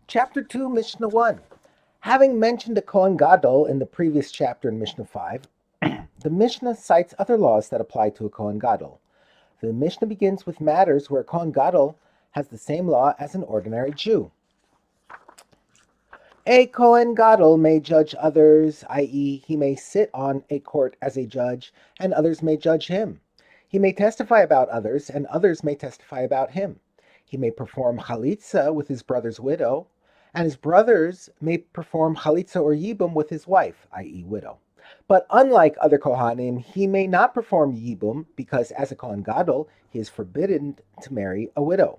Chapter 2, Mishnah 1. Having mentioned a Kohen Gadol in the previous chapter in Mishnah 5, the Mishnah cites other laws that apply to a Kohen Gadol. The Mishnah begins with matters where a Kohen Gadol has the same law as an ordinary Jew. A Kohen Gadol may judge others, i.e., he may sit on a court as a judge, and others may judge him. He may testify about others, and others may testify about him. He may perform chalitza with his brother's widow, and his brothers may perform chalitza or yibum with his wife, i.e., widow. But unlike other Kohanim, he may not perform yibum because as a Kohen Gadol, he is forbidden to marry a widow.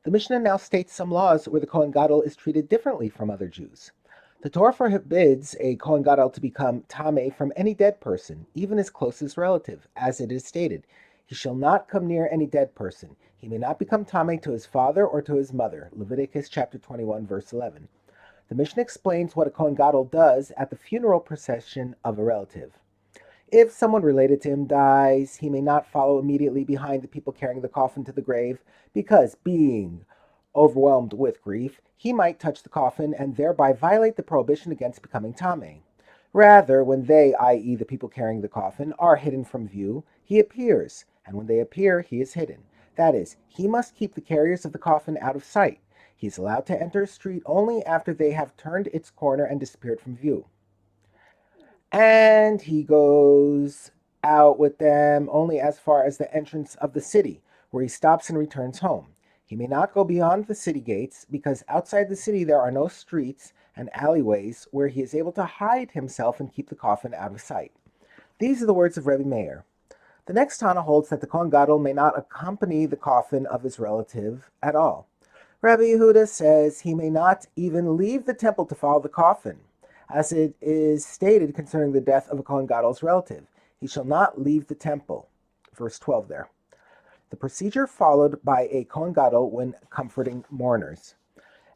The Mishnah now states some laws where the Kohen Gadol is treated differently from other Jews. The Torah forbids a Kohen Gadol to become tameh from any dead person, even his closest relative, as it is stated. He shall not come near any dead person. He may not become tameh to his father or to his mother. Leviticus chapter 21, verse 11. The Mishnah explains what a Kohen Gadol does at the funeral procession of a relative. If someone related to him dies, he may not follow immediately behind the people carrying the coffin to the grave, because being overwhelmed with grief, he might touch the coffin and thereby violate the prohibition against becoming tameh. Rather, when they, i.e. the people carrying the coffin, are hidden from view, he appears, and when they appear, he is hidden. That is, he must keep the carriers of the coffin out of sight. He is allowed to enter a street only after they have turned its corner and disappeared from view. And he goes out with them only as far as the entrance of the city, where he stops and returns home. He may not go beyond the city gates, because outside the city there are no streets and alleyways where he is able to hide himself and keep the coffin out of sight. These are the words of Rebbe Meir. The next Tana holds that the Kohen Gadol may not accompany the coffin of his relative at all. Rabbi Yehuda says he may not even leave the temple to follow the coffin, as it is stated concerning the death of a Kohen Gadol's relative. He shall not leave the temple. Verse 12 there. The procedure followed by a Kohen Gadol when comforting mourners.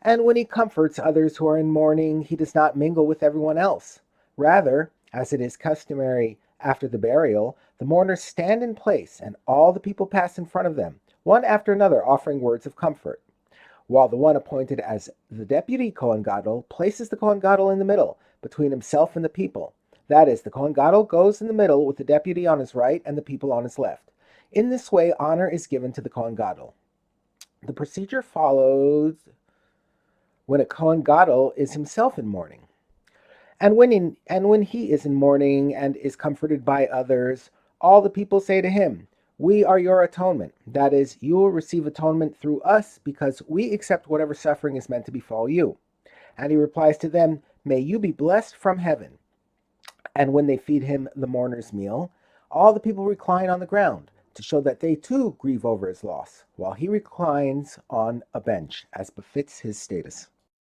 And when he comforts others who are in mourning, he does not mingle with everyone else. Rather, as it is customary after the burial, the mourners stand in place, and all the people pass in front of them, one after another, offering words of comfort, while the one appointed as the deputy Kohen Gadol places the Kohen Gadol in the middle, between himself and the people. That is, the Kohen Gadol goes in the middle with the deputy on his right and the people on his left. In this way, honor is given to the Kohen Gadol. The procedure follows when a Kohen Gadol is himself in mourning. And when he is in mourning and is comforted by others, all the people say to him, "We are your atonement." That is, you will receive atonement through us because we accept whatever suffering is meant to befall you. And he replies to them, "May you be blessed from heaven." And when they feed him the mourner's meal, all the people recline on the ground to show that they too grieve over his loss, while he reclines on a bench, as befits his status.